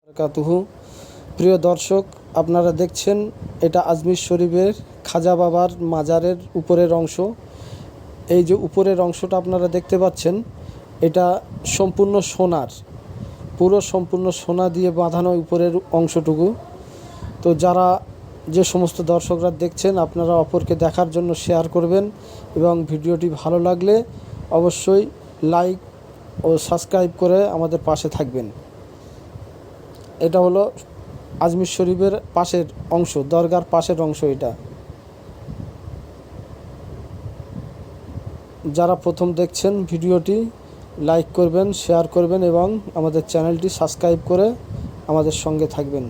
বারাকাতুহু। প্রিয় দর্শক, আপনারা দেখছেন এটা আজমির শরীফের খাজা বাবার মাজারের উপরের অংশ। এই যে উপরের অংশটা আপনারা দেখতে পাচ্ছেন, এটা সম্পূর্ণ সোনার, পুরো সম্পূর্ণ সোনা দিয়ে বাঁধানো উপরের অংশটুকু। তো যে সমস্ত দর্শকরা দেখছেন, আপনারা অপরকে দেখার জন্য শেয়ার করবেন এবং ভিডিওটি ভালো লাগলে অবশ্যই লাইক ও সাবস্ক্রাইব করে আমাদের পাশে থাকবেন। এটা হলো আজমির শরীফের পাশের অংশ, দরগার পাশের অংশ। এটা যারা প্রথম দেখছেন ভিডিওটি লাইক করবেন, শেয়ার করবেন এবং আমাদের চ্যানেলটি সাবস্ক্রাইব করে আমাদের সঙ্গে থাকবেন।